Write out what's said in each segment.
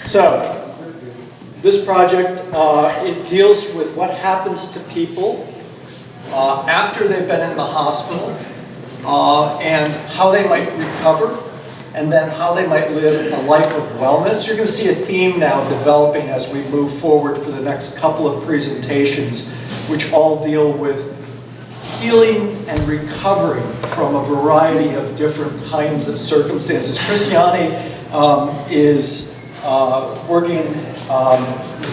So, this project, it deals with what happens to people after they've been in the hospital and how they might recover, and then how they might live a life of wellness. You're going to see a theme now developing as we move forward for the next couple of presentations, which all deal with healing and recovering from a variety of different kinds of circumstances. Christiane is working in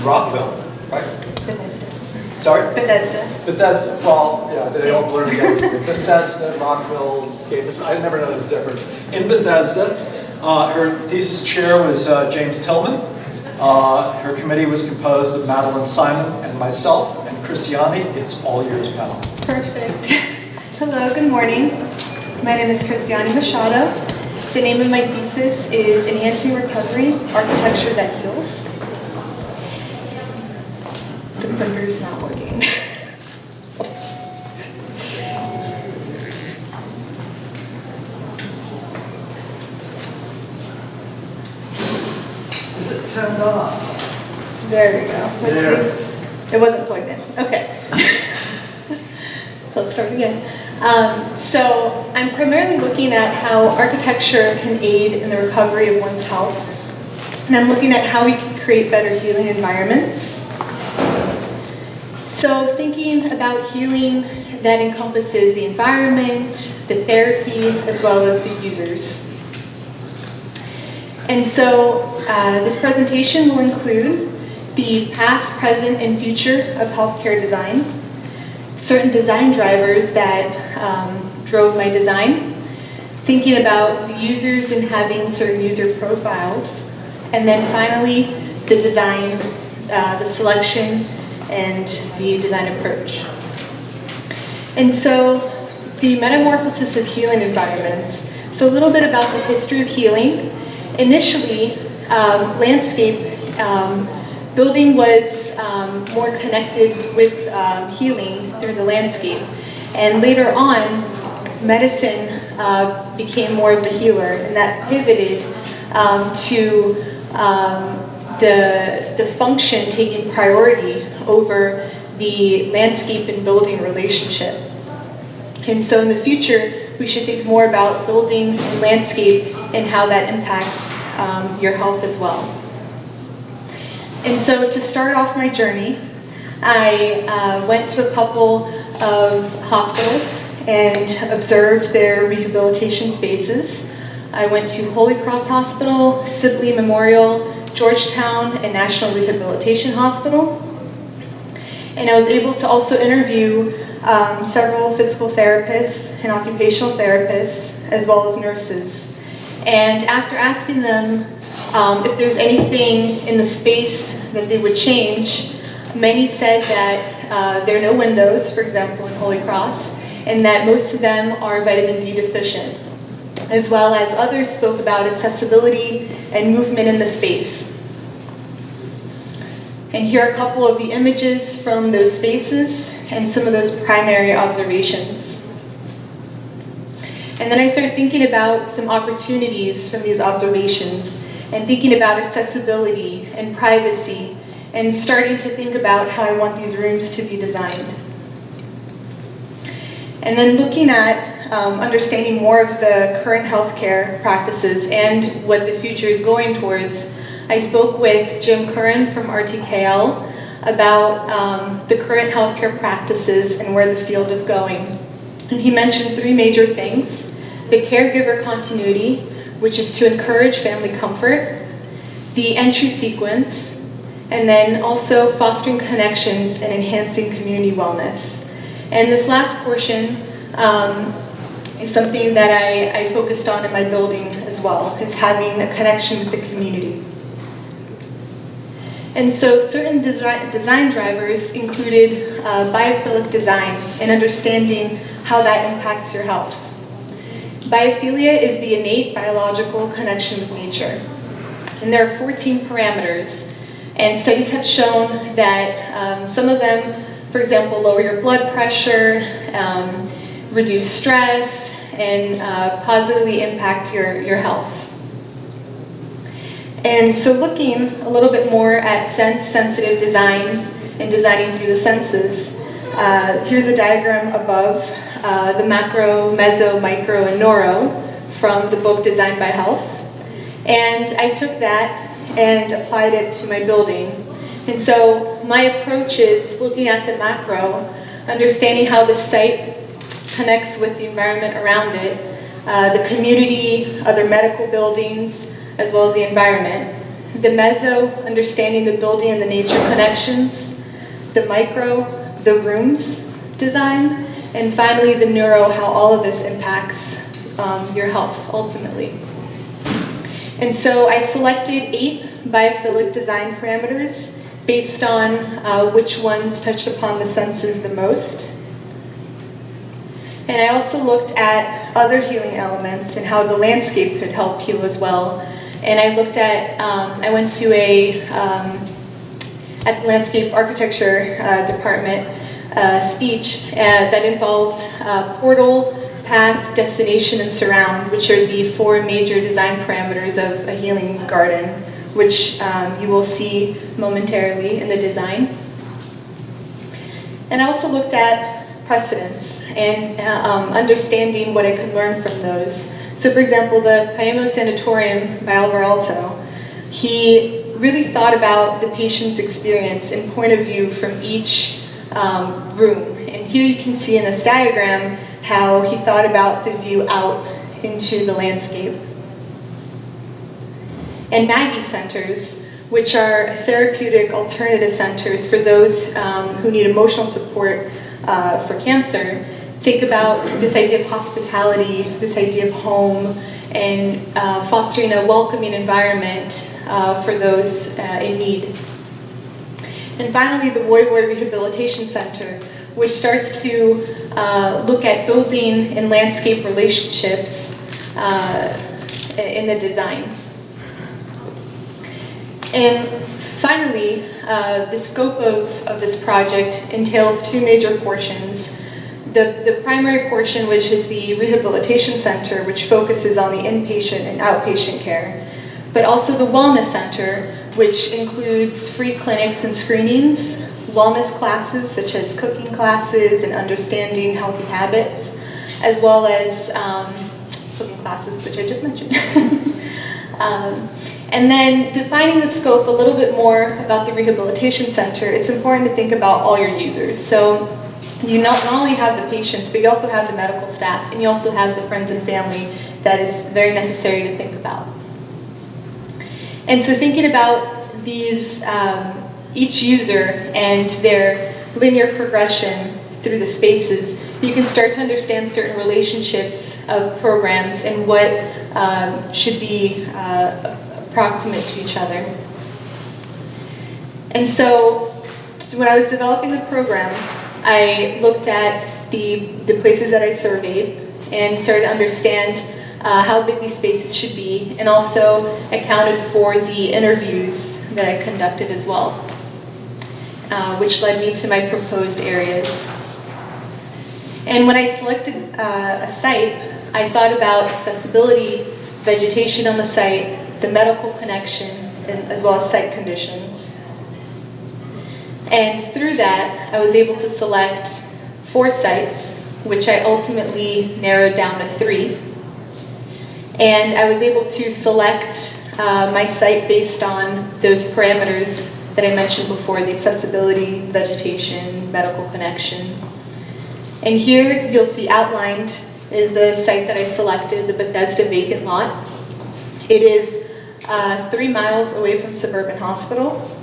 Rockville, right? Bethesda. Sorry? Bethesda. Bethesda, well, yeah, they all blur together for me. Bethesda, Rockville, Gaither, I never know the difference. In Bethesda, her thesis chair was James Tillman. Her committee was composed of Madeline Simon and myself, and Christiane, it's all yours, pal. Perfect. Hello, good morning. My name is Christiane Machado. The name of my thesis is Enhancing Recovery, Architecture That Heals. The clicker's not working. Is it turned off? There we go. Let's see. It wasn't plugged in. Okay. Let's start again. So I'm primarily looking at how architecture can aid in the recovery of one's health. And I'm looking at how we can create better healing environments. So thinking about healing that encompasses the environment, the therapy, as well as the users. And so this presentation will include the past, present, and future of healthcare design, certain design drivers that drove my design, thinking about the users and having certain user profiles, and then finally the design, the selection, and the design approach. And so the metamorphosis of healing environments. So a little bit about the history of healing. Initially, landscape building was more connected with healing through the landscape. And later on, medicine became more of the healer, and that pivoted to the function taking priority over the landscape and building relationship. And so in the future, we should think more about building and landscape and how that impacts your health as well. And so to start off my journey, I went to a couple of hospitals and observed their rehabilitation spaces. I went to Holy Cross Hospital, Sibley Memorial, Georgetown, and National Rehabilitation Hospital. And I was able to also interview several physical therapists and occupational therapists, as well as nurses. And after asking them if there's anything in the space that they would change, many said that there are no windows, for example, in Holy Cross, and that most of them are vitamin D deficient, as well as others spoke about accessibility and movement in the space. And here are a couple of the images from those spaces and some of those primary observations. And then I started thinking about some opportunities from these observations and thinking about accessibility and privacy and starting to think about how I want these rooms to be designed. And then looking at understanding more of the current healthcare practices and what the future is going towards, I spoke with Jim Curran from RTKL about the current healthcare practices and where the field is going. And he mentioned three major things: the caregiver continuity, which is to encourage family comfort, the entry sequence, and then also fostering connections and enhancing community wellness. And this last portion is something that I focused on in my building as well, is having a connection with the community. And so certain design drivers included biophilic design and understanding how that impacts your health. Biophilia is the innate biological connection with nature. And there are 14 parameters. And studies have shown that some of them, for example, lower your blood pressure, reduce stress, and positively impact your health. And so looking a little bit more at sense-sensitive design and designing through the senses, here's a diagram above the macro, meso, micro, and neuro from the book Design by Health. And I took that and applied it to my building. And so my approach is looking at the macro, understanding how the site connects with the environment around it, the community, other medical buildings, as well as the environment. The meso, understanding the building and the nature connections. The micro, the rooms design. And finally, the neuro, how all of this impacts your health, ultimately. And so I selected 8 biophilic design parameters based on which ones touched upon the senses the most. And I also looked at other healing elements and how the landscape could help heal as well. And I looked at, I went to at the landscape architecture department speech that involved portal, path, destination, and surround, which are the 4 major design parameters of a healing garden, which you will see momentarily in the design. And I also looked at precedents and understanding what I could learn from those. So for example, the Paemo Sanatorium by Alvar Aalto, he really thought about the patient's experience and point of view from each room. And here you can see in this diagram how he thought about the view out into the landscape. And Maggie centers, which are therapeutic alternative centers for those who need emotional support for cancer, think about this idea of hospitality, this idea of home, and fostering a welcoming environment for those in need. And finally, the Voy Voy Rehabilitation Center, which starts to look at building and landscape relationships in the design. And finally, the scope of this project entails 2 major portions. The primary portion, which is the rehabilitation center, which focuses on the inpatient and outpatient care, but also the wellness center, which includes free clinics and screenings, wellness classes such as cooking classes and understanding healthy habits, as well as cooking classes, which I just mentioned. And then defining the scope a little bit more about the rehabilitation center, it's important to think about all your users. So you not only have the patients, but you also have the medical staff, and you also have the friends and family that it's very necessary to think about. And so thinking about these, each user and their linear progression through the spaces, you can start to understand certain relationships of programs and what should be approximate to each other. And so when I was developing the program, I looked at the places that I surveyed and started to understand how big these spaces should be, and also accounted for the interviews that I conducted as well, which led me to my proposed areas. And when I selected a site, I thought about accessibility, vegetation on the site, the medical connection, and as well as site conditions. And through that, I was able to select 4 sites, which I ultimately narrowed down to 3. And I was able to select my site based on those parameters that I mentioned before, the accessibility, vegetation, medical connection. And here you'll see outlined is the site that I selected, the Bethesda vacant lot. It is 3 miles away from Suburban Hospital.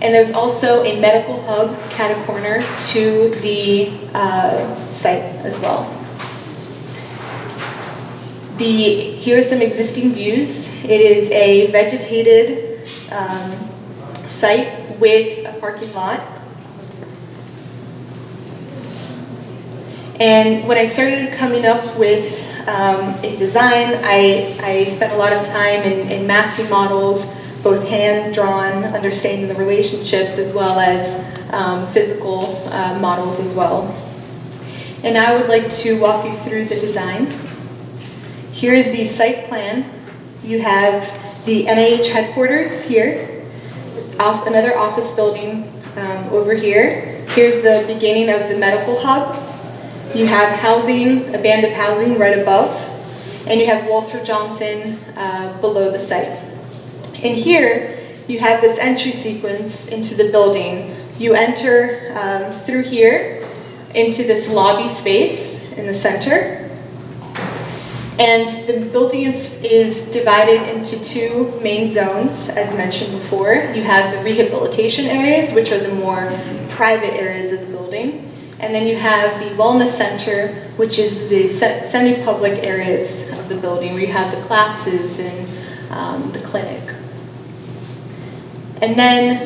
And there's also a medical hub catacorner to the site as well. Here are some existing views. It is a vegetated site with a parking lot. And when I started coming up with a design, I spent a lot of time in massing models, both hand-drawn, understanding the relationships, as well as physical models as well. And now I would like to walk you through the design. Here is the site plan. You have the NIH headquarters here, another office building over here. Here's the beginning of the medical hub. You have housing, a band of housing right above, and you have Walter Johnson below the site. And here, you have this entry sequence into the building. You enter through here into this lobby space in the center. And the building is divided into two main zones, as mentioned before. You have the rehabilitation areas, which are the more private areas of the building. And then you have the wellness center, which is the semi-public areas of the building, where you have the classes and the clinic. And then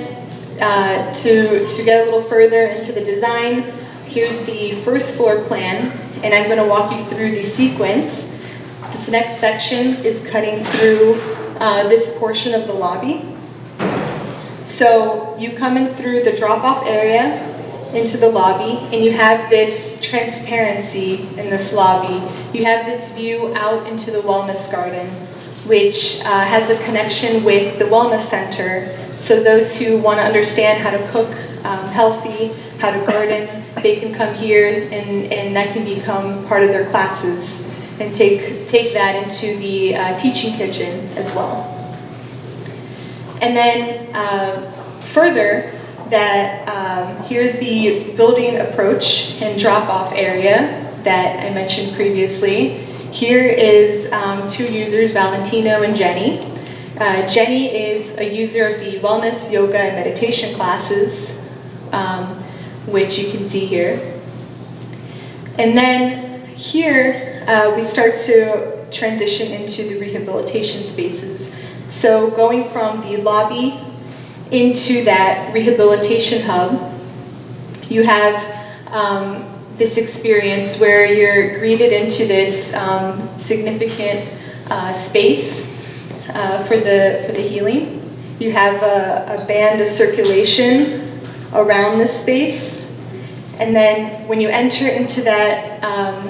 to get a little further into the design, here's the first floor plan, and I'm going to walk you through the sequence. This next section is cutting through this portion of the lobby. So you come in through the drop-off area into the lobby, and you have this transparency in this lobby. You have this view out into the wellness garden, which has a connection with the wellness center. So those who want to understand how to cook healthy, how to garden, they can come here, and that can become part of their classes and take that into the teaching kitchen as well. And then further, that here's the building approach and drop-off area that I mentioned previously. Here is two users, Valentino and Jenny. Jenny is a user of the wellness, yoga, and meditation classes, which you can see here. And then here, we start to transition into the rehabilitation spaces. So going from the lobby into that rehabilitation hub, you have this experience where you're greeted into this significant space for the healing. You have a band of circulation around this space. And then when you enter into that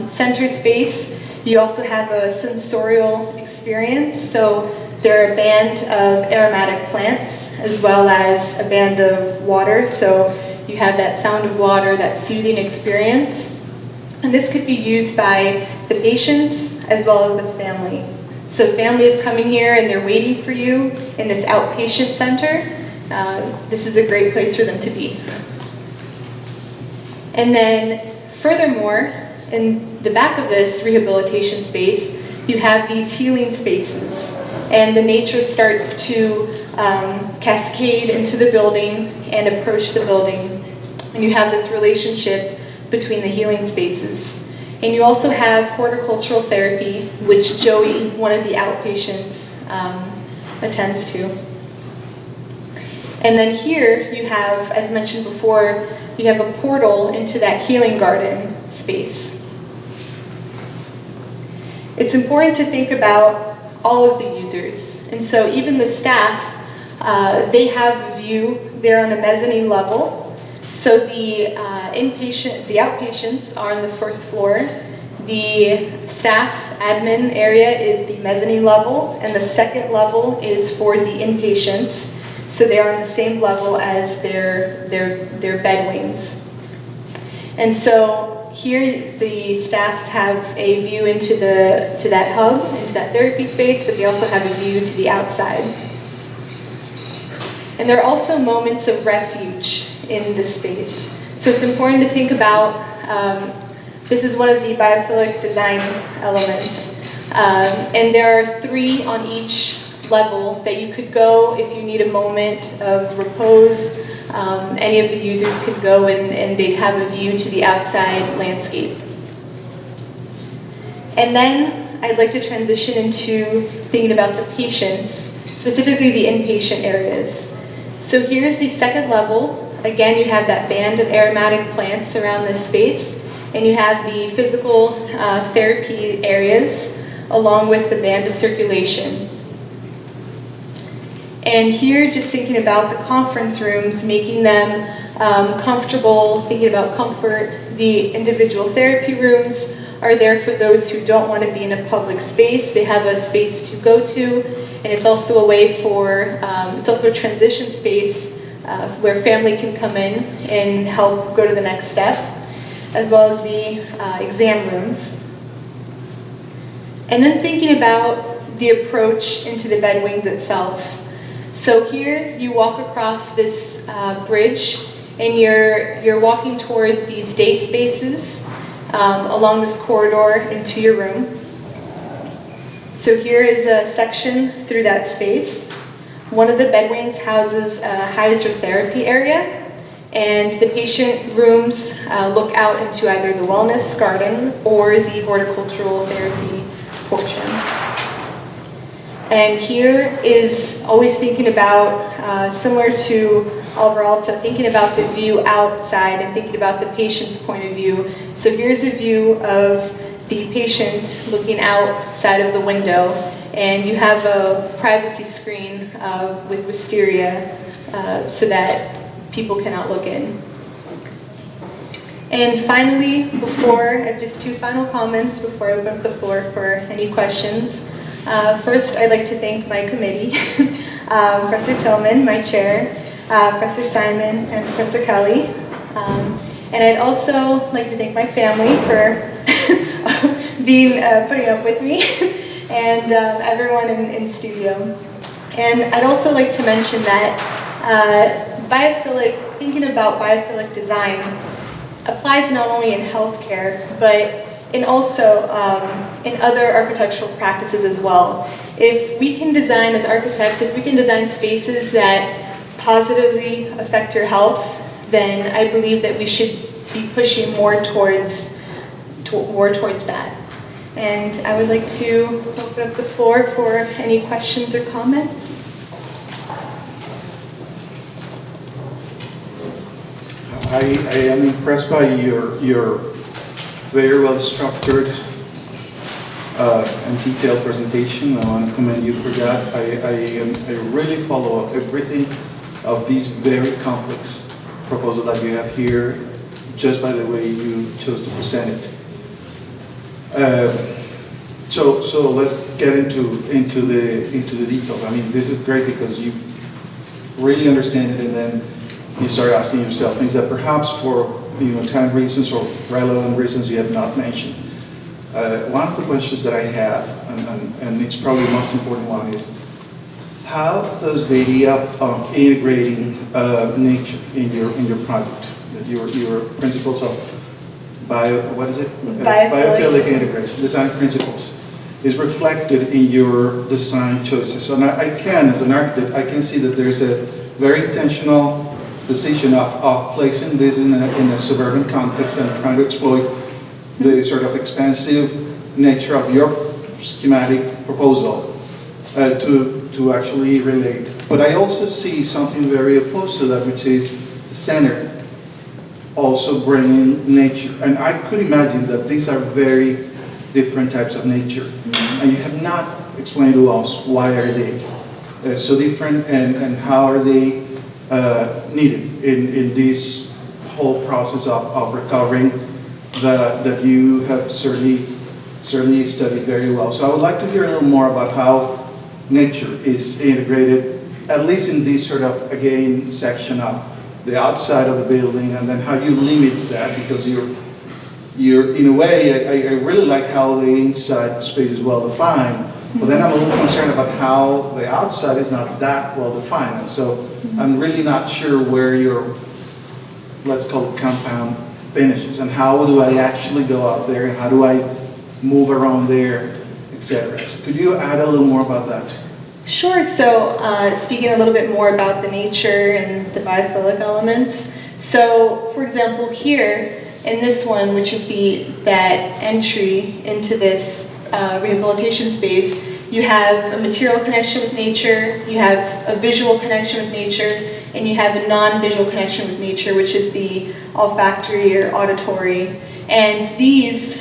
center space, you also have a sensorial experience. So there are a band of aromatic plants as well as a band of water. So you have that sound of water, that soothing experience. And this could be used by the patients as well as the family. So family is coming here and they're waiting for you in this outpatient center. This is a great place for them to be. And then furthermore, in the back of this rehabilitation space, you have these healing spaces. And the nature starts to cascade into the building and approach the building. And you have this relationship between the healing spaces. And you also have horticultural therapy, which Joey, one of the outpatients, attends to. And then here you have, as mentioned before, you have a portal into that healing garden space. It's important to think about all of the users. And so even the staff, they have a view. They're on a mezzanine level. So the outpatients are on the first floor. The staff admin area is the mezzanine level, and the second level is for the inpatients. So they are on the same level as their bed wings. And so here the staffs have a view into that hub, into that therapy space, but they also have a view to the outside. And there are also moments of refuge in this space. So it's important to think about, this is one of the biophilic design elements. And there are 3 on each level that you could go if you need a moment of repose. Any of the users could go and they'd have a view to the outside landscape. And then I'd like to transition into thinking about the patients, specifically the inpatient areas. So here's the second level. Again, you have that band of aromatic plants around this space, and you have the physical therapy areas along with the band of circulation. And here, just thinking about the conference rooms, making them comfortable, thinking about comfort. The individual therapy rooms are there for those who don't want to be in a public space. They have a space to go to. and it's also a way for, it's also a transition space where family can come in and help go to the next step, as well as the exam rooms. And then thinking about the approach into the bed wings itself. So here you walk across this bridge, and you're walking towards these day spaces along this corridor into your room. So here is a section through that space. One of the bed wings houses a hydrotherapy area, and the patient rooms look out into either the wellness garden or the horticultural therapy portion. And here is always thinking about, similar to Alvarado, thinking about the view outside and thinking about the patient's point of view. So here's a view of the patient looking outside of the window, and you have a privacy screen with wisteria so that people cannot look in. And finally, I have just two final comments before I open up the floor for any questions. First, I'd like to thank my committee, Professor Tillman, my chair, Professor Simon, and Professor Kelly. And I'd also like to thank my family for putting up with me, and everyone in studio. And I'd also like to mention that thinking about biophilic design applies not only in healthcare, but in also in other architectural practices as well. If we can design as architects, if we can design spaces that positively affect your health, then I believe that we should be pushing more towards that. And I would like to open up the floor for any questions or comments. I am impressed by your very well structured and detailed presentation. I want to commend you for that. I really follow up everything of these very complex proposal that you have here, just by the way you chose to present it. So let's get into the details. I mean, this is great because you really understand it, and then you start asking yourself things that perhaps for time reasons or relevant reasons you have not mentioned. One of the questions that I have, and it's probably the most important one, is how does the idea of integrating nature in your project, your principles of biophilic integration, design principles, is reflected in your design choices? So I can, as an architect, I can see that there's a very intentional decision of placing this in a suburban context and trying to exploit the sort of expansive nature of your schematic proposal to actually relate. But I also see something very opposed to that, which is the center also bringing nature. And I could imagine that these are very different types of nature. And you have not explained to us why are they so different, and how are they needed in this whole process of recovering that you have certainly studied very well. So I would like to hear a little more about how nature is integrated, at least in this sort of, again, section of the outside of the building, and then how you limit that, because you're in a way, I really like how the inside space is well defined, but then I'm a little concerned about how the outside is not that well defined. And so I'm really not sure where your, let's call it, compound finishes, and how do I actually go out there, and how do I move around there, etc. So could you add a little more about that? Sure. So speaking a little bit more about the nature and the biophilic elements. So for example, here in this one, which is that entry into this rehabilitation space, you have a material connection with nature, you have a visual connection with nature, and you have a non-visual connection with nature, which is the olfactory or auditory. And these,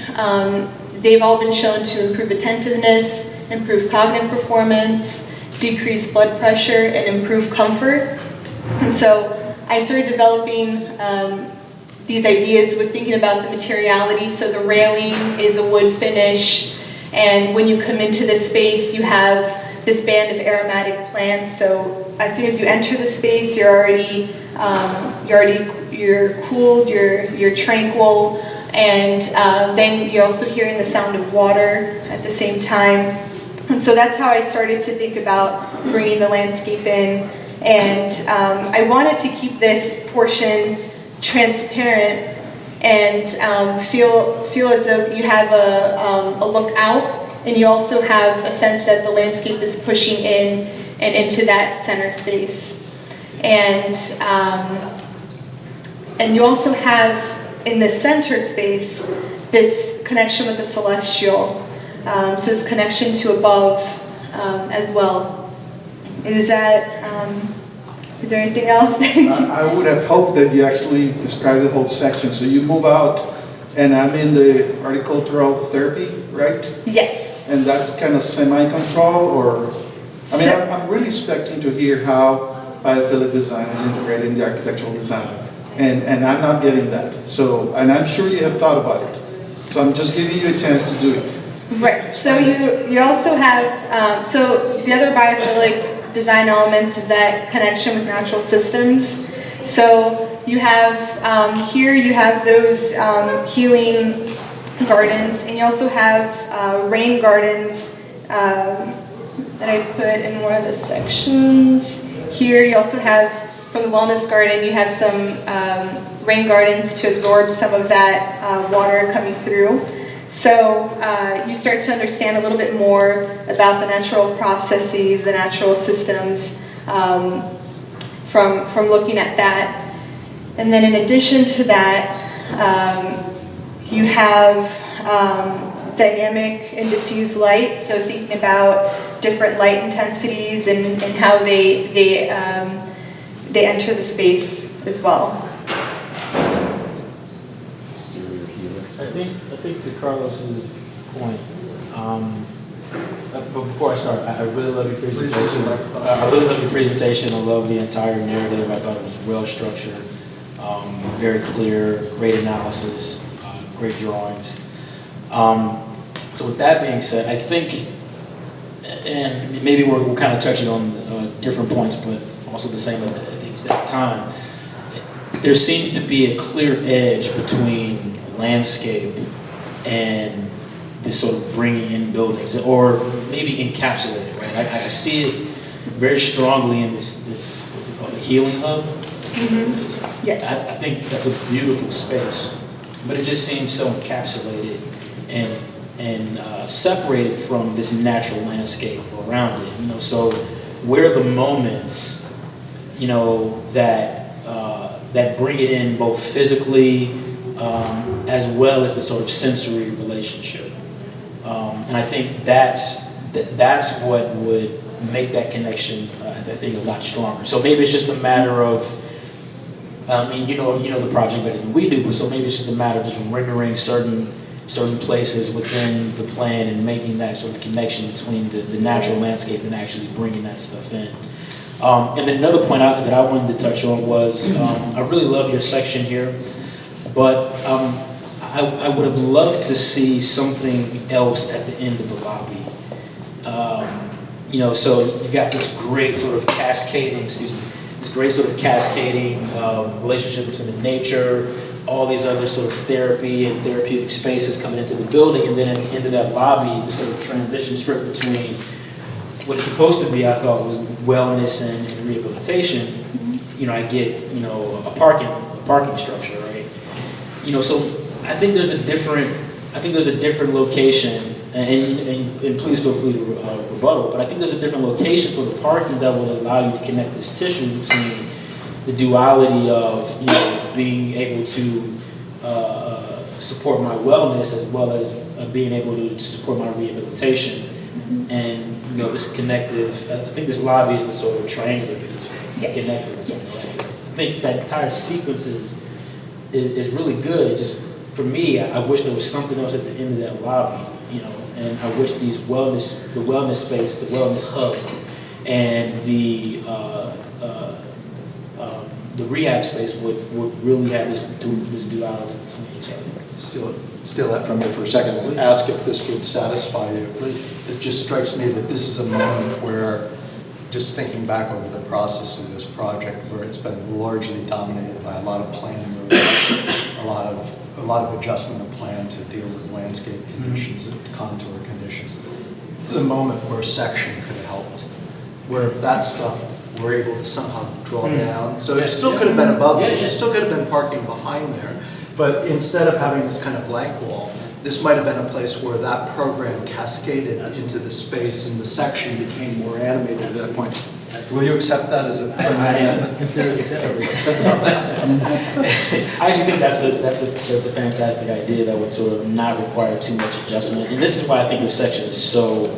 they've all been shown to improve attentiveness, improve cognitive performance, decrease blood pressure, and improve comfort. And so I started developing these ideas with thinking about the materiality. So the railing is a wood finish, and when you come into this space, you have this band of aromatic plants. So as soon as you enter the space, you're cooled, you're tranquil, and then you're also hearing the sound of water at the same time. And so that's how I started to think about bringing the landscape in. And I wanted to keep this portion transparent and feel as though you have a look out, and you also have a sense that the landscape is pushing in and into that center space. And you also have in the center space this connection with the celestial, so this connection to above as well. Is there anything else? I would have hoped that you actually described the whole section. So you move out, and I'm in the horticultural therapy, right? Yes. And that's kind of semi-control, or, I mean, I'm really expecting to hear how biophilic design is integrated in the architectural design. And I'm not getting that. So, and I'm sure you have thought about it. So I'm just giving you a chance to do it. Right. So you also have, so the other biophilic design elements is that connection with natural systems. So you have, here you have those healing gardens, and you also have rain gardens that I put in one of the sections. Here you also have, from the wellness garden, you have some rain gardens to absorb some of that water coming through. So you start to understand a little bit more about the natural processes, the natural systems from looking at that. And then in addition to that, you have dynamic and diffuse light. So thinking about different light intensities and how they enter the space as well. I think to Carlos's point, but before I start, I really love your presentation. I love the entire narrative. I thought it was well structured, very clear, great analysis, great drawings. So with that being said, I think, and maybe we're kind of touching on different points, but also the same at the exact time, there seems to be a clear edge between landscape and this sort of bringing in buildings, or maybe encapsulated, right? I see it very strongly in this what's it called, the healing hub. Mm-hmm. Yes. I think that's a beautiful space, but it just seems so encapsulated and separated from this natural landscape around it. You know, so where are the moments, you know, that bring it in both physically as well as the sort of sensory relationship. And I think that's what would make that connection, I think, a lot stronger. So maybe it's just a matter of, you know the project better than we do, but so maybe it's just a matter of just rendering certain places within the plan and making that sort of connection between the natural landscape and actually bringing that stuff in. And then another point that I wanted to touch on was, I really love your section here, but I would have loved to see something else at the end of the lobby. You know, so you've got this great sort of cascading relationship between the nature, all these other sort of therapy and therapeutic spaces coming into the building, and then at the end of that lobby, the sort of transition strip between what it's supposed to be, I thought, was wellness and rehabilitation. Mm-hmm. You know, I get, you know, a parking structure, right? You know, so I think there's a different location, and please feel free to rebuttal, but I think there's a different location for the parking that will allow you to connect this tissue between the duality of, you know, being able to support my wellness as well as being able to support my rehabilitation. Mm-hmm. And, you know, this connective, I think this lobby is the sort of triangular piece, right? Connected. Yes. I think that entire sequence is really good. Just for me, I wish there was something else at the end of that lobby, you know, and I wish the wellness space, the wellness hub, and the the rehab space would really have this duality between each other. Steal that from you for a second. Ask if this would satisfy you. It just strikes me that this is a moment where, just thinking back over the process of this project, where it's been largely dominated by a lot of planning reviews, a lot of adjustment of plan to deal with landscape conditions and contour conditions. This is a moment where a section could have helped, where that stuff we're able to somehow draw down. So it still could have been above it. It still could have been parking behind there. But instead of having this kind of blank wall, this might have been a place where that program cascaded into the space and the section became more animated at that point. Will you accept that as a I consider it acceptable. I actually think that's a fantastic idea that would sort of not require too much adjustment. And this is why I think your section is so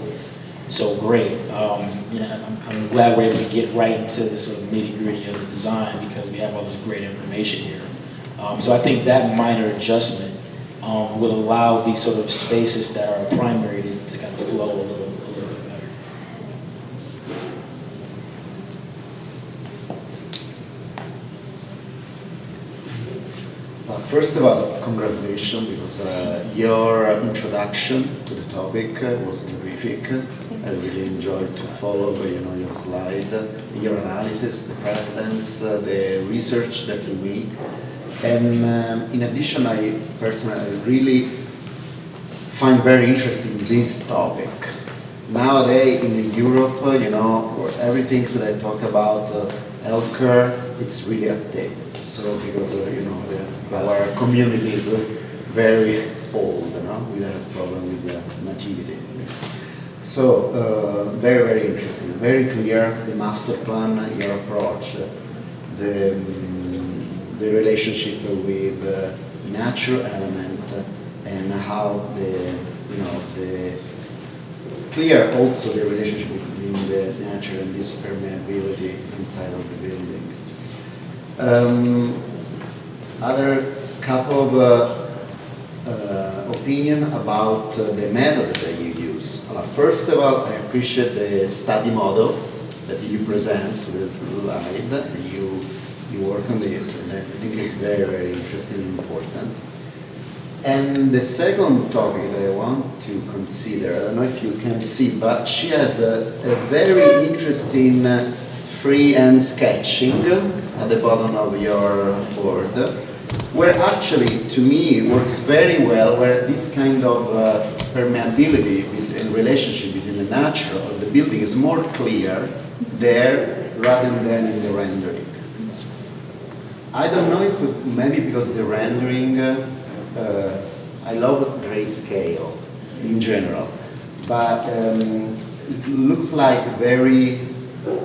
great. I'm glad we're able to get right into the sort of nitty-gritty of the design because we have all this great information here. So I think that minor adjustment will allow these sort of spaces that are primary to kind of flow a little bit better. First of all, congratulations because your introduction to the topic was terrific. I really enjoyed to follow your slide, your analysis, the precedents, the research that you make. And in addition, I personally really find very interesting this topic. Nowadays in Europe, where everything that I talk about healthcare, it's really updated. So because our community is very old, we don't have problem with the nativity. So very, very interesting, very clear, the master plan, your approach, the relationship with the natural element and how the clear also the relationship between the nature and this permeability inside of the building. Other couple of opinion about the method that you use. First of all, I appreciate the study model that you present to the slide. You work on this, and I think it's very, very interesting and important. And the second topic that I want to consider, I don't know if you can see, but she has a very interesting freehand sketching at the bottom of your board, where actually, to me, works very well, where this kind of permeability and relationship between the natural and the building is more clear there rather than in the rendering. I don't know if maybe because the rendering, I love grayscale in general, but it looks like very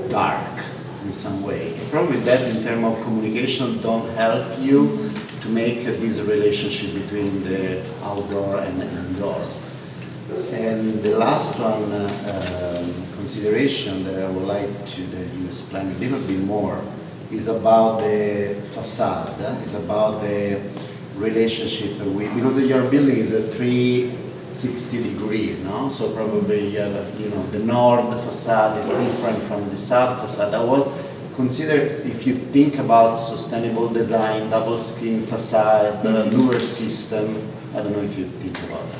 dark in some way. Probably that in terms of communication don't help you to make this relationship between the outdoor and the indoor. And the last one consideration that I would like to that you explain a little bit more is about the facade, is about the relationship with, because your building is a 360 degree, no? So probably the north facade is different from the south facade. I would consider if you think about sustainable design, double skin facade, louver system. I don't know if you think about that.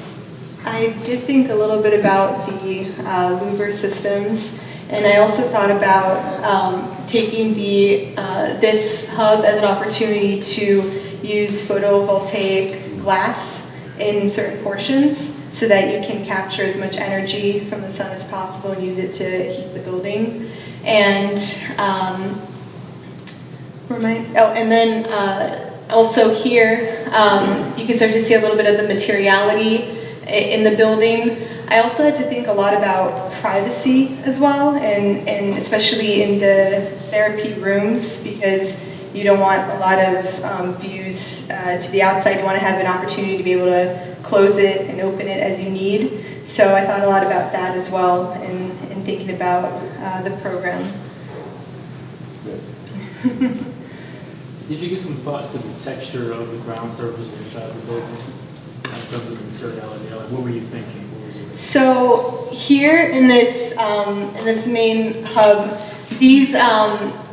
I did think a little bit about the louver systems, and I also thought about taking this hub as an opportunity to use photovoltaic glass in certain portions so that you can capture as much energy from the sun as possible and use it to heat the building. And also here you can start to see a little bit of the materiality in the building. I also had to think a lot about privacy as well, and especially in the therapy rooms, because you don't want a lot of views to the outside. You want to have an opportunity to be able to close it and open it as you need. So I thought a lot about that as well in thinking about the program. Did you give some thought to the texture of the ground surface inside the building in terms of the materiality? Like, what were you thinking? What was your... So here in this main hub, these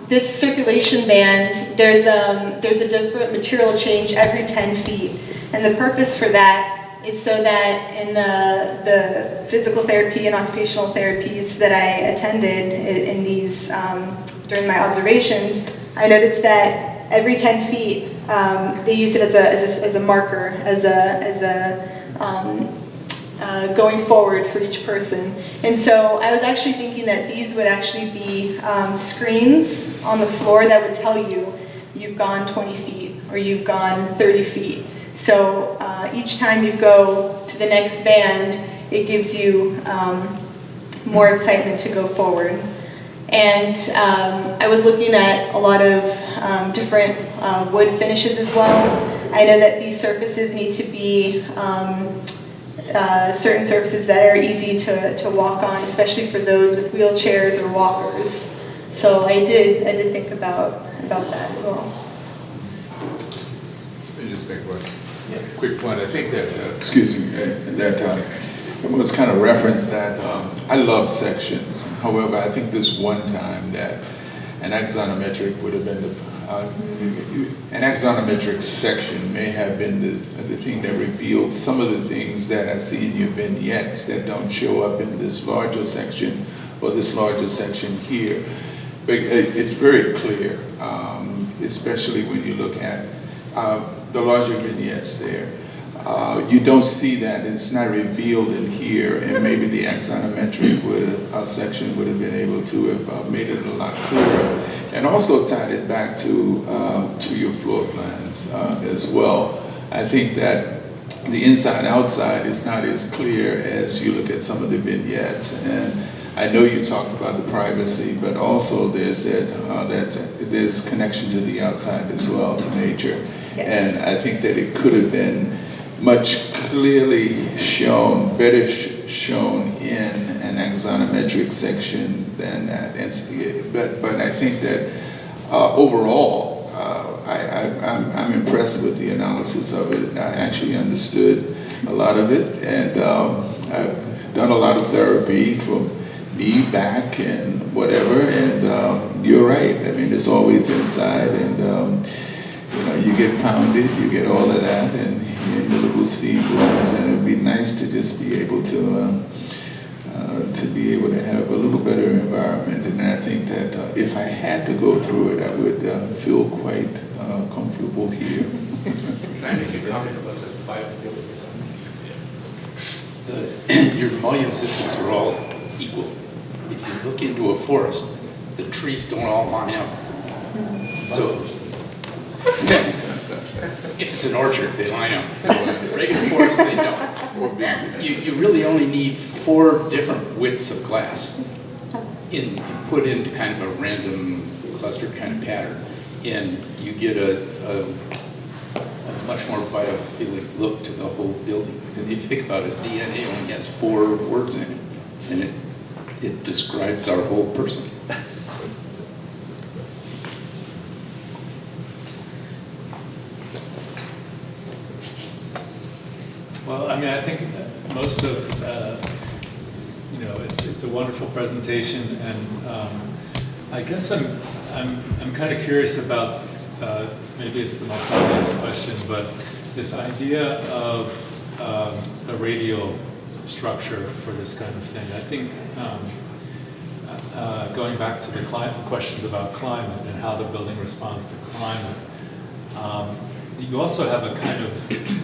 this circulation band, there's a different material change every 10 feet. And the purpose for that is so that in the physical therapy and occupational therapies that I attended in these, during my observations, I noticed that every 10 feet, they use it as a marker, going forward for each person. And so I was actually thinking that these would actually be screens on the floor that would tell you you've gone 20 feet or you've gone 30 feet. So each time you go to the next band, it gives you more excitement to go forward. And I was looking at a lot of different wood finishes as well. I know that these surfaces need to be certain surfaces that are easy to walk on, especially for those with wheelchairs or walkers. So I did think about that as well. Let me just make one quick point. I think that, it was kind of referenced that I love sections. However, I think this one time that an axonometric would have been an axonometric section may have been the thing that revealed some of the things that I see in your vignettes that don't show up in this larger section or this larger section here. But it's very clear, especially when you look at the larger vignettes there. You don't see that, it's not revealed in here, and maybe the axonometric section would have been able to have made it a lot clearer. And also tied it back to your floor plans as well. I think that the inside-outside is not as clear as you look at some of the vignettes. And I know you talked about the privacy, but also there's there's connection to the outside as well, to nature. Yes. And I think that it could have been much clearly shown, better shown in an axonometric section than that. But I think that overall, I'm impressed with the analysis of it. I actually understood a lot of it, and I've done a lot of therapy from knee, back, and whatever. And you're right. I mean, it's always inside, and you get pounded, you get all of that, and in the little steam rooms, and it'd be nice to just be able to have a little better environment. And I think that if I had to go through it, I would feel quite comfortable here. Can I make a comment about the biophilia? Your mullion systems are all equal. If you look into a forest, the trees don't all line up. So if it's an orchard, they line up. A regular forest, they don't. You really only need 4 different widths of glass put into kind of a random clustered kind of pattern, and you get a much more biophilic look to the whole building. Because if you think about it, DNA only has 4 words in it, and it describes our whole person. Well, I mean, I think most of, it's a wonderful presentation, and I guess I'm kind of curious about, maybe it's the most obvious question, but this idea of a radial structure for this kind of thing. I think going back to the questions about climate and how the building responds to climate, you also have a kind of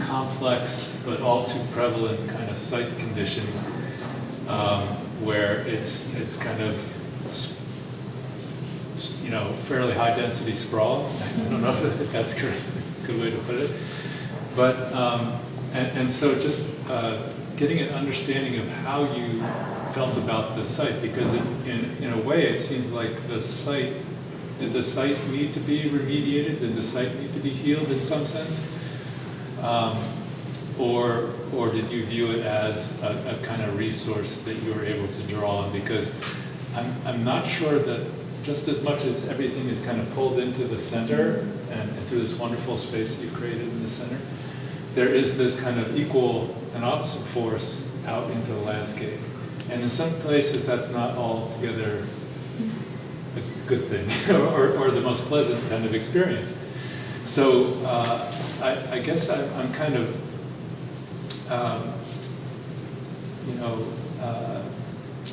complex but all too prevalent kind of site condition where it's kind of fairly high density sprawl. I don't know if that's a good way to put it, but and so just getting an understanding of how you felt about the site, because in a way it seems like did the site need to be remediated? Did the site need to be healed in some sense? Or did you view it as a kind of resource that you were able to draw on? Because I'm not sure that just as much as everything is kind of pulled into the center and through this wonderful space you created in the center, there is this kind of equal and opposite force out into the landscape. And in some places that's not all together it's a good thing, or the most pleasant kind of experience. So I guess I'm kind of,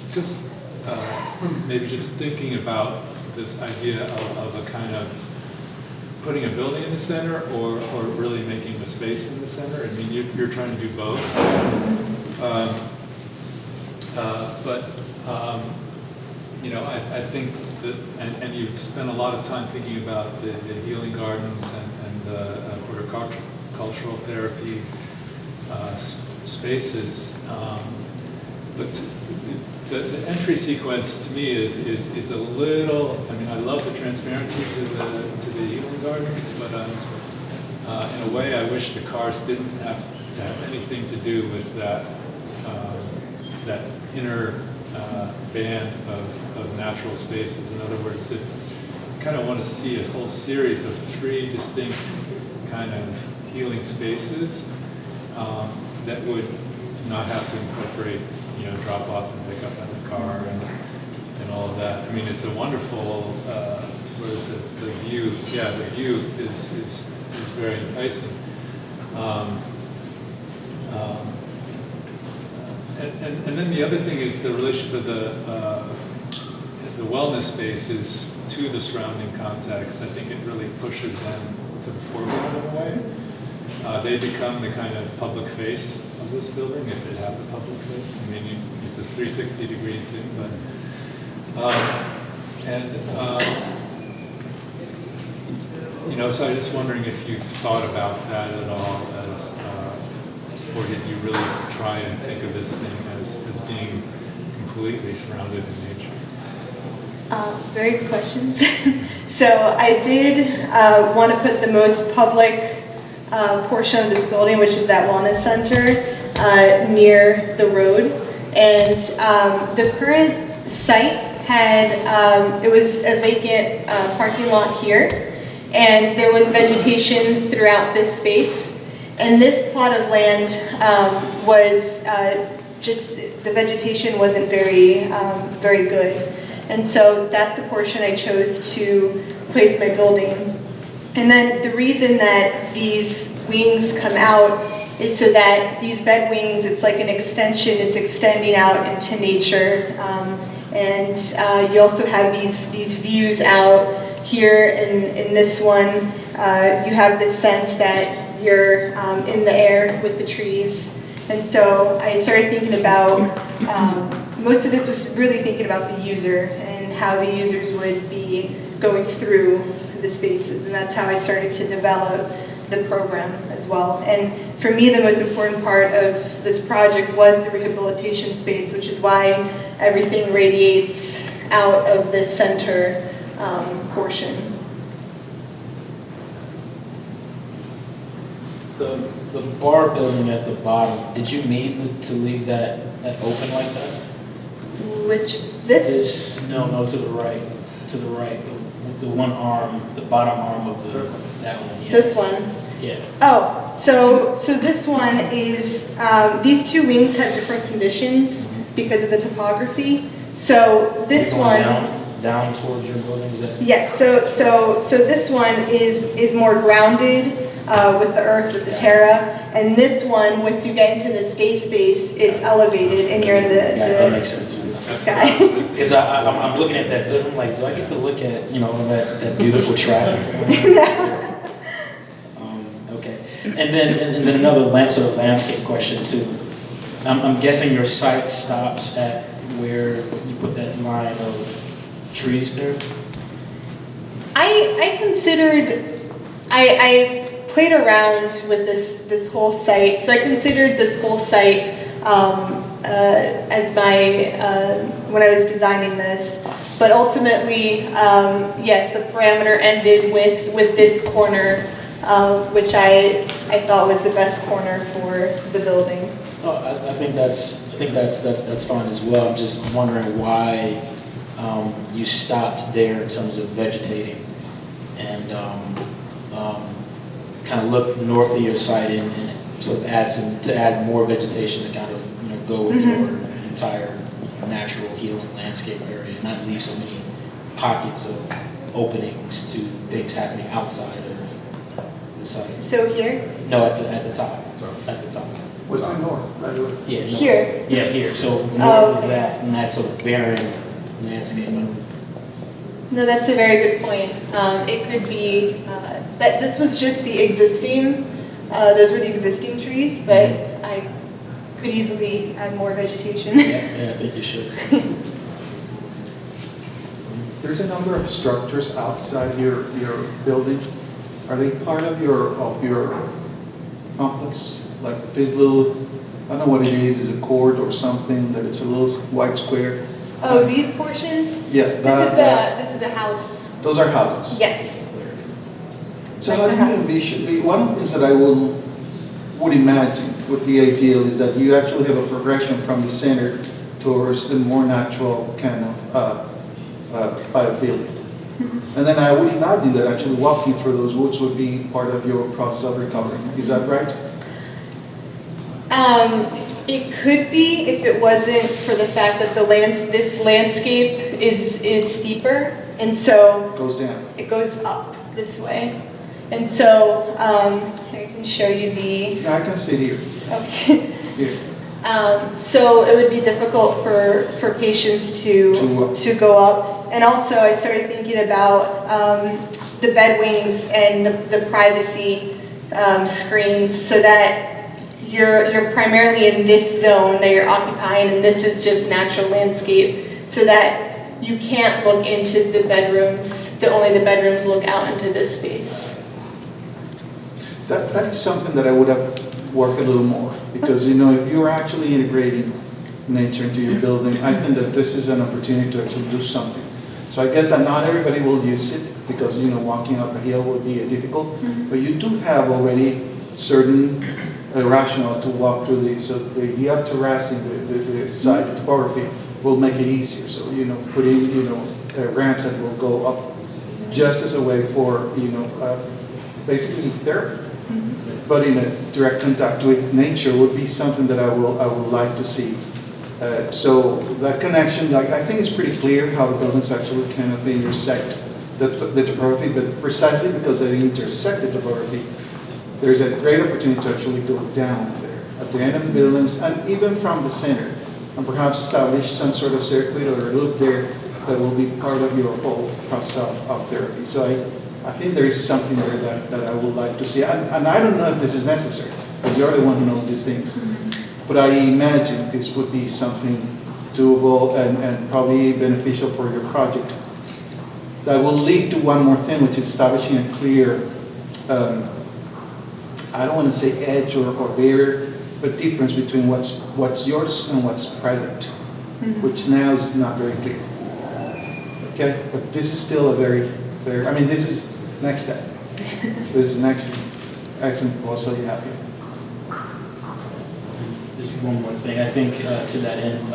just maybe just thinking about this idea of a kind of putting a building in the center, or really making the space in the center. I mean, you're trying to do both. I think that, and you've spent a lot of time thinking about the healing gardens and the horticultural therapy spaces. But the entry sequence to me is a little. I mean, I love the transparency to the healing gardens, but in a way, I wish the cars didn't have to have anything to do with that inner band of natural spaces. In other words, if you kind of want to see a whole series of 3 distinct kind of healing spaces that would not have to incorporate, drop off and pick up in the car and all of that. I mean, it's a wonderful, what is it, the view, yeah, the view is very enticing. And then the other thing is the relationship of the wellness spaces to the surrounding context. I think it really pushes them to the foreground in a way. They become the kind of public face of this building, if it has a public face. I mean, it's a 360-degree thing, but so I'm just wondering if you've thought about that at all, as or did you really try and think of this thing as being completely surrounded in nature? Very good questions. So I did want to put the most public portion of this building, which is that wellness center, near the road. And the current site had, it was a vacant parking lot here, and there was vegetation throughout this space. And this plot of land was just, the vegetation wasn't very good. And so that's the portion I chose to place my building. And then the reason that these wings come out is so that these bed wings, it's like an extension, it's extending out into nature. And you also have these views out here in this one. You have this sense that you're in the air with the trees. And so I started thinking about, most of this was really thinking about the user and how the users would be going through the spaces. And that's how I started to develop the program as well. And for me, the most important part of this project was the rehabilitation space, which is why everything radiates out of the center portion. The bar building at the bottom, did you mean to leave that open like that? Which, this? No, to the right, the one arm, the bottom arm of that one. Yeah. This one? Yeah. Oh, so this one is, these two wings have different conditions because of the topography. So this one... Down towards your building, is that? Yes, so this one is more grounded with the earth, with the terra. And this one, once you get into the stay space, it's elevated and you're in the that makes sense. Sky. Because I'm looking at that building, I'm like, do I get to look at, that beautiful traffic? Okay. And then another sort of landscape question too. I'm guessing your site stops at where you put that line of trees there? I considered, I played around with this whole site. So I considered this whole site as my, when I was designing this. But ultimately, yes, the parameter ended with this corner, which I thought was the best corner for the building. Oh, I think that's fine as well. I'm just wondering why you stopped there in terms of vegetating and kind of look north of your site and sort of add more vegetation to kind of go with your entire natural healing landscape area, and not leave so many pockets of openings to things happening outside of the site. So here, No, at the top, at the top. What's the north, by the way? Yeah, north. Here. Yeah, here, so north Oh, of okay. that, and that sort of barren landscape. No, that's a very good point. It could be that this was just the existing, those were the existing trees, but I could easily add more vegetation. Yeah, I think you should. There's a number of structures outside your building. Are they part of your complex? Like this little, I don't know what it is a court or something, that it's a little white square? Oh, these portions? Yeah, This is a house. those are houses. Yes. So how do you envision, one of the things that I would imagine would be ideal is that you actually have a progression from the center towards the more natural kind of biophilia. And then I would imagine that actually walking through those woods would be part of your process of recovery. Is that right? It could be if it wasn't for the fact that this landscape is steeper, and so Goes down. it goes up this way. And so I can show you the. Yeah, I can sit here. Okay. Yeah. So it would be difficult for patients to go up. And also I started thinking about the bed wings and the privacy screens, so that you're primarily in this zone that you're occupying, and this is just natural landscape, so that you can't look into the bedrooms. Only the bedrooms look out into this space. That is something that I would have worked a little more, because if you're actually integrating nature into your building, I think that this is an opportunity to actually do something. So I guess that not everybody will use it, because walking up a hill would be difficult, but you do have already certain rationale to walk through these. So the have terracing, the side, the topography will make it easier. So putting ramps that will go up just as a way for basically therapy. But in a direct contact with nature would be something that I would like to see. So that connection, I think it's pretty clear how the buildings actually kind of intersect the topography, but precisely because they intersect the topography, there's a great opportunity to actually go down there at the end of the buildings and even from the center, and perhaps establish some sort of circuit or a loop there that will be part of your whole process of therapy. So I think there is something there that I would like to see. And I don't know if this is necessary, because you're the one who knows these things. But I imagine this would be something doable and probably beneficial for your project. That will lead to one more thing, which is establishing a clear, I don't want to say edge or barrier, but difference between what's yours and what's private, which now is not very clear. Okay, but this is still a very, this is next step. This is next excellent proposal you have here. There's one more thing. I think to that end,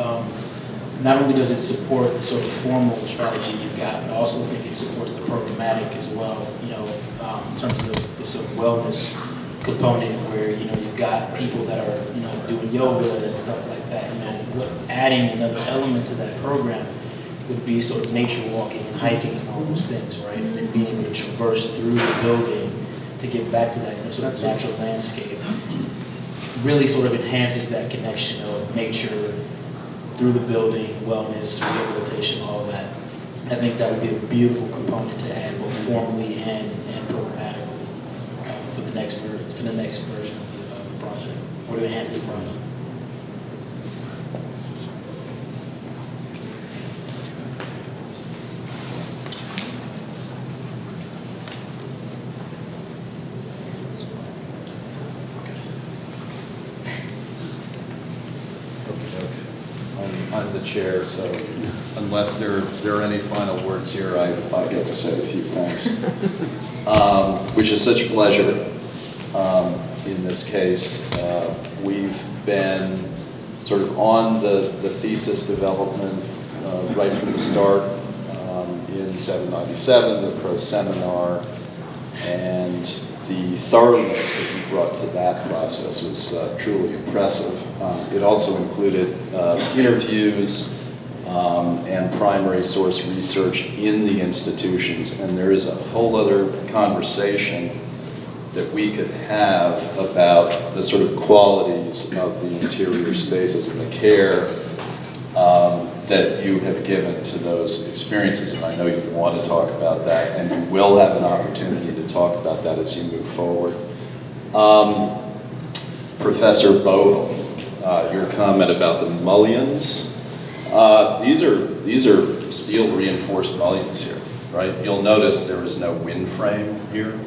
not only does it support the sort of formal strategy you've got, but I also think it supports the programmatic as well. In terms of the sort of wellness component, where you've got people that are doing yoga and stuff like that. Adding another element to that program would be sort of nature walking and hiking and all those things, right? And then being able to traverse through the building to get back to that sort of natural landscape really sort of enhances that connection of nature through the building, wellness, rehabilitation, all of that. I think that would be a beautiful component to add both formally and programmatically for the next version of the project, or to enhance the project. I'm the chair, so unless there are any final words here, I get to say a few things, which is such a pleasure. In this case, we've been sort of on the thesis development right from the start in 797, the pro seminar, and the thoroughness that you brought to that process was truly impressive. It also included interviews and primary source research in the institutions. And there is a whole other conversation that we could have about the sort of qualities of the interior spaces and the care that you have given to those experiences. And I know you want to talk about that, and you will have an opportunity to talk about that as you move forward. Professor Bovell, your comment about the mullions. These are steel reinforced mullions here, right? You'll notice there is no wind frame here.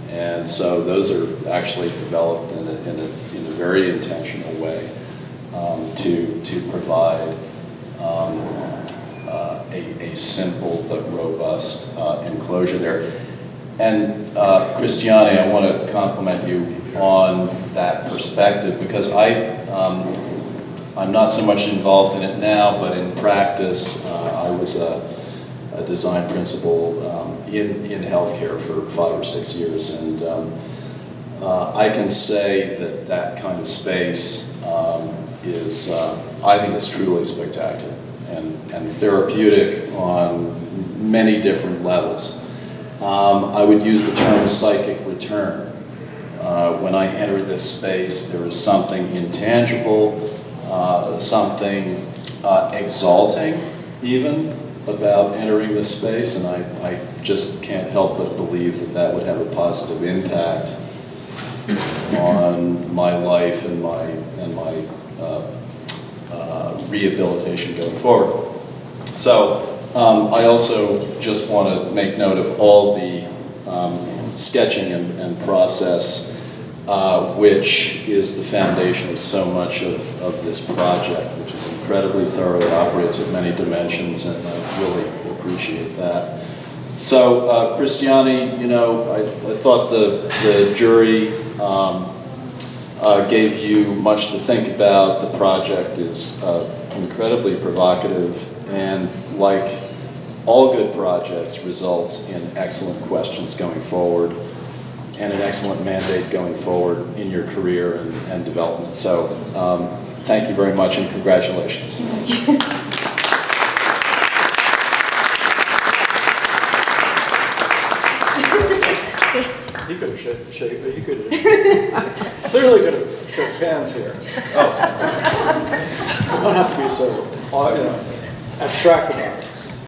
And so those are actually developed in a very intentional way to provide a simple but robust enclosure there. And Christiane, I want to compliment you on that perspective, because I'm not so much involved in it now, but in practice, I was a design principal in healthcare for 5 or 6 years, and I can say that kind of space is, I think it's truly spectacular and therapeutic on many different levels. I would use the term psychic return. When I enter this space, there is something intangible, something exalting even about entering this space, and I just can't help but believe that would have a positive impact on my life and my rehabilitation going forward. So I also just want to make note of all the sketching and process, which is the foundation of so much of this project, which is incredibly thorough, operates at many dimensions, and I really appreciate that. So, Christiane, you know, I thought the jury gave you much to think about. The project is incredibly provocative, and like all good projects, results in excellent questions going forward and an excellent mandate going forward in your career and development. So thank you very much and congratulations. He could have he could have clearly could have shook hands here. Oh. You don't have to be so abstract about